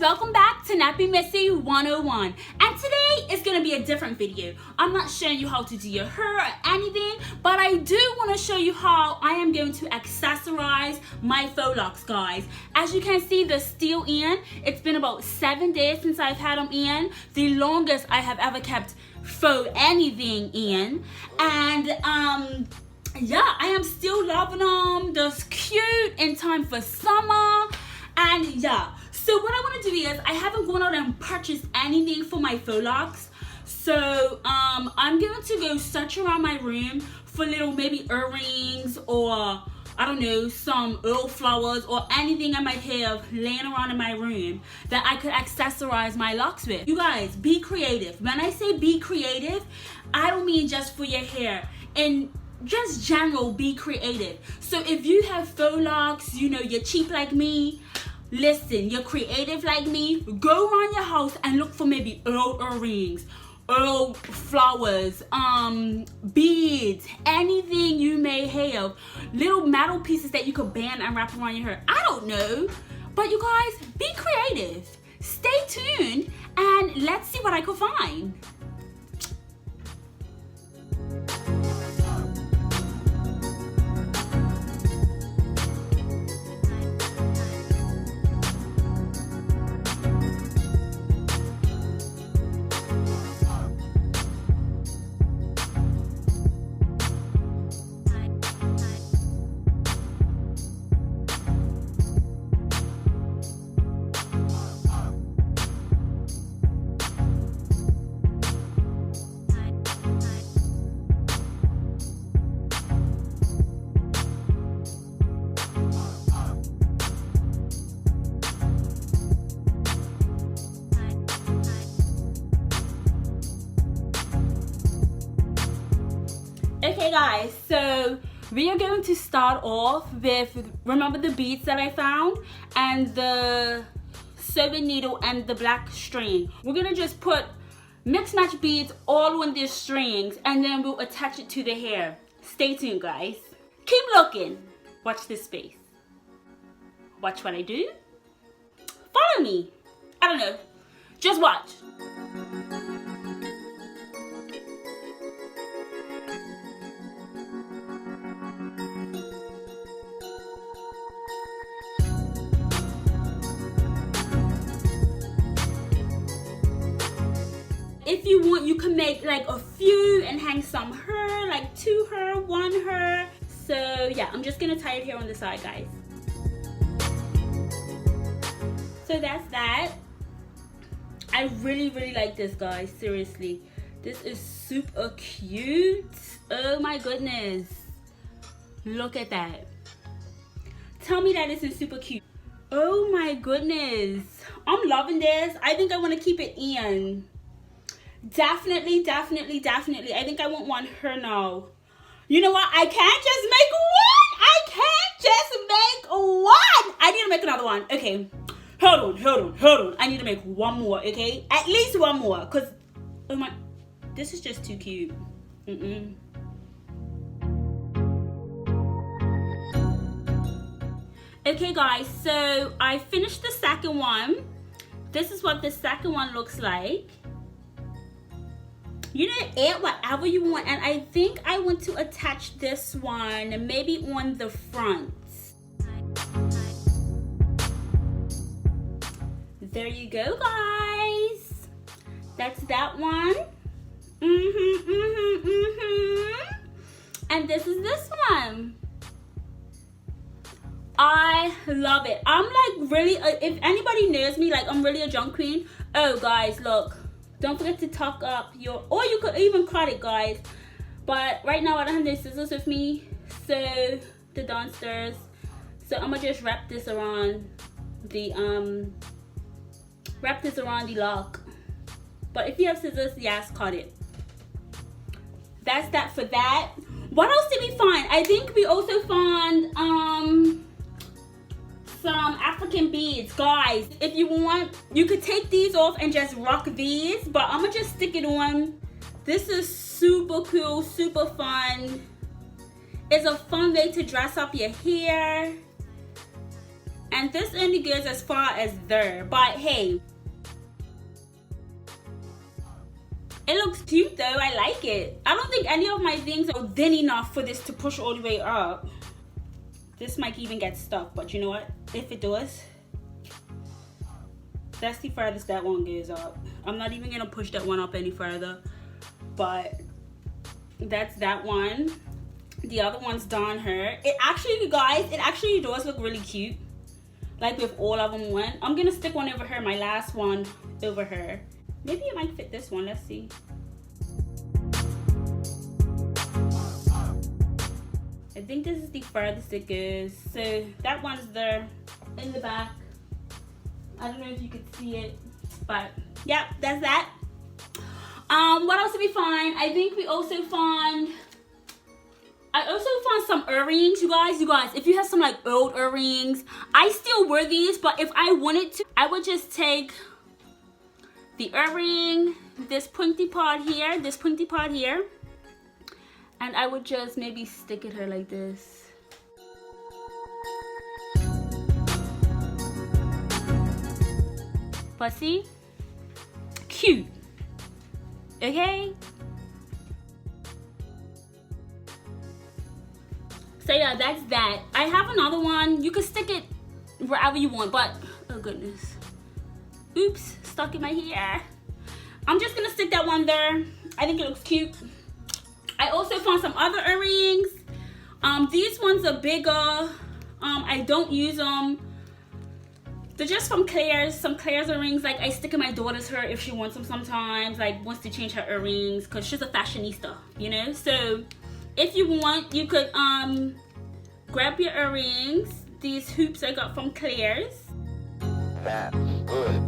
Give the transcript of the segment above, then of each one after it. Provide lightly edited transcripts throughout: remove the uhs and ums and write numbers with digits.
welcome back to Nappy Missy101, and today is going to be a different video. I'm not showing you how to do your hair or anything, but I do want to show you how I am going to accessorize my faux locks, guys. As you can see, they're still in. It's been about 7 days since I've had them in, the longest I have ever kept faux anything in, and yeah, I am still loving them. They're cute in time for summer. And yeah, so what I want to do is, I haven't gone out and purchased anything for my faux locks. So I'm going to go search around my room for little maybe earrings or I don't know, some earl flowers or anything I might have laying around in my room that I could accessorize my locks with. You guys, be creative. When I say be creative, I don't mean just for your hair. And just general, be creative. So if you have faux locks, you know, you're cheap like me, listen, you're creative like me, go around your house and look for maybe earl earrings, earl flowers, beads, anything you may have, little metal pieces that you could band and wrap around your hair. I don't know, but you guys, be creative. Stay tuned and let's see what I could find. Okay guys, so we are going to start off with, remember the beads that I found and the sewing needle and the black string. We're gonna just put mix match beads all on these strings and then we'll attach it to the hair. Stay tuned guys. Keep looking. Watch this space. Watch what I do. Follow me. I don't know. Just watch. If you want, you can make like a few and hang some hair, like 2 hair, 1 hair. So yeah, I'm just gonna tie it here on the side, guys. So that's that. I really like this, guys, seriously. This is super cute. Oh my goodness. Look at that. Tell me that isn't super cute. Oh my goodness. I'm loving this. I think I wanna keep it in. Definitely. I think I want 1 hair now. You know what? I can't just make 1. I can't just make 1. I need to make another one. Okay. Hold on. I need to make 1 more, okay? At least 1 more. Because, oh my, this is just too cute. Okay, guys. So, I finished the second one. This is what the second one looks like. You know, add whatever you want, and I think I want to attach this one maybe on the front. There you go, guys. That's that one. And this is this one. I love it. I'm like really, if anybody knows me, like I'm really a junk queen. Oh, guys, look. Don't forget to tuck up your, or you could even cut it, guys. But right now I don't have no scissors with me, so the downstairs. So I'm gonna just wrap this around the lock. But if you have scissors, yes, cut it. That's that for that. What else did we find? I think we also found some African beads, guys. If you want, you could take these off and just rock these, but I'm gonna just stick it on. This is super cool, super fun. It's a fun way to dress up your hair. And this only goes as far as there, but hey, it looks cute though. I like it. I don't think any of my things are thin enough for this to push all the way up. This might even get stuck, but you know what? If it does, that's the furthest that one goes up. I'm not even gonna push that one up any further, but that's that one. The other one's down her. It actually, you guys, it actually does look really cute, like with all of them on. I'm gonna stick one over her, my last one over her. Maybe it might fit this one. Let's see. I think this is the furthest it goes. So that one's there in the back. I don't know if you could see it, but yeah, that's that. What else did we find? I think we also found, I also found some earrings, you guys. You guys, if you have some like old earrings, I still wear these, but if I wanted to, I would just take the earring, this pointy part here, and I would just maybe stick it her like this. But see, cute, okay? So yeah, that's that. I have another one. You can stick it wherever you want, but oh goodness, oops, stuck in my hair. I'm just gonna stick that one there. I think it looks cute. I also found some other earrings. These ones are bigger. I don't use them. They're just from Claire's, some Claire's earrings. Like I stick in my daughter's hair if she wants them sometimes, like wants to change her earrings, because she's a fashionista, you know? So if you want, you could grab your earrings. These hoops I got from Claire's. That's good.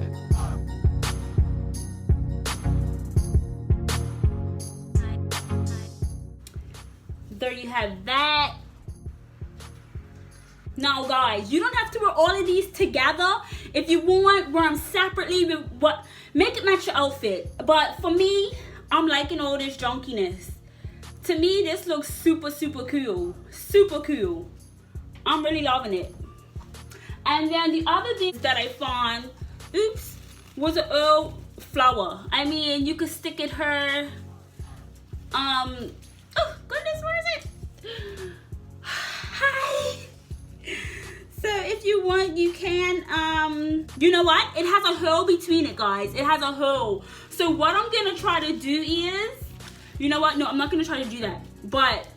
There you have that. Now guys, you don't have to wear all of these together. If you want, wear them separately with what, make it match your outfit. But for me, I'm liking all this junkiness. To me, this looks super, super cool. Super cool. I'm really loving it. And then the other things that I found, oops, was an old flower. I mean, you could stick it her, oh goodness, where is it? Hi. So if you want, you can, you know what? It has a hole between it, guys. It has a hole. So what I'm gonna try to do is, you know what? No, I'm not gonna try to do that. But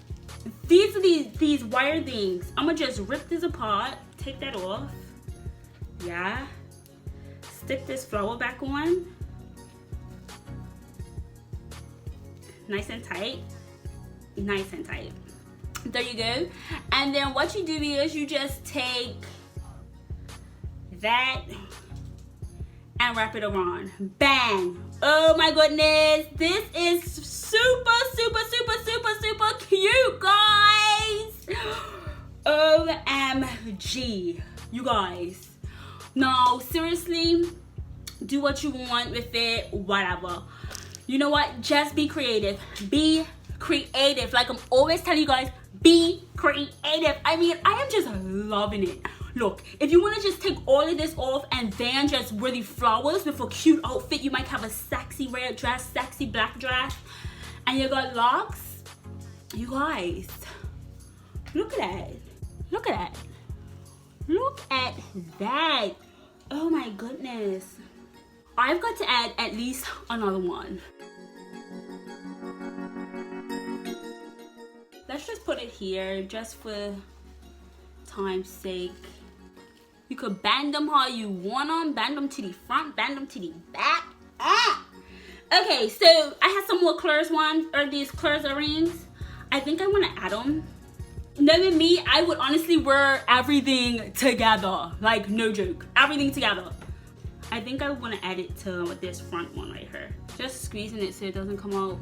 these are these wire things. I'm gonna just rip this apart, take that off. Yeah. Stick this flower back on. Nice and tight. Nice and tight. There you go. And then what you do is you just take that and wrap it around. Bang. Oh my goodness, this is super, super, super, super, super cute, guys. OMG, you guys. No, seriously, do what you want with it, whatever. You know what? Just be creative. Be creative. Like I'm always telling you guys, be creative. I mean, I am just loving it. Look, if you want to just take all of this off and then just wear the flowers with a cute outfit, you might have a sexy red dress, sexy black dress, and you got locks. You guys, look at that. Look at that. Look at that. Oh my goodness. I've got to add at least another one. Let's just put it here just for time's sake. You could band them how you want them. Band them to the front, band them to the back. Ah! Okay, so I have some more Claire's ones, or these Claire's earrings. I think I want to add them. Knowing me, I would honestly wear everything together. Like, no joke. Everything together. I think I want to add it to this front one right here. Just squeezing it so it doesn't come out.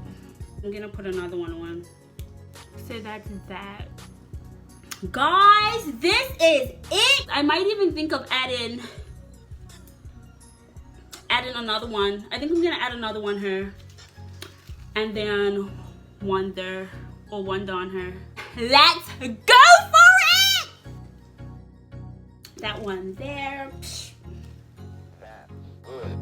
I'm going to put another one on. So that's that. Guys, this is it. I might even think of adding another one. I think I'm gonna add another one here, and then one there, or one down here. Let's go for it. That one there. That's good.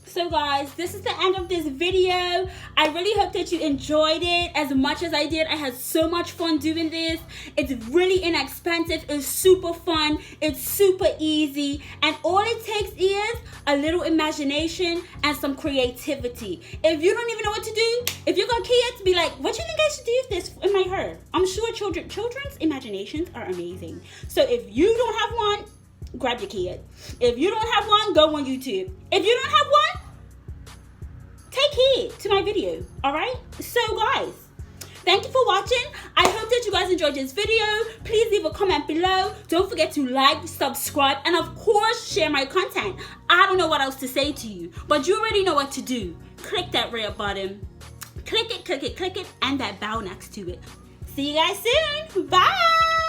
So guys, this is the end of this video. I really hope that you enjoyed it as much as I did. I had so much fun doing this. It's really inexpensive. It's super fun. It's super easy. And all it takes is a little imagination and some creativity. If you don't even know what to do, if you got kids, be like, what do you think I should do with this in my hair? I'm sure children's imaginations are amazing. So if you don't have one, grab your kid. If you don't have one, go on YouTube. If you don't have one, take heed to my video. All right? So guys, thank you for watching. I hope that you guys enjoyed this video. Please leave a comment below. Don't forget to like, subscribe, and of course, share my content. I don't know what else to say to you, but you already know what to do. Click that red button. Click it, and that bell next to it. See you guys soon. Bye.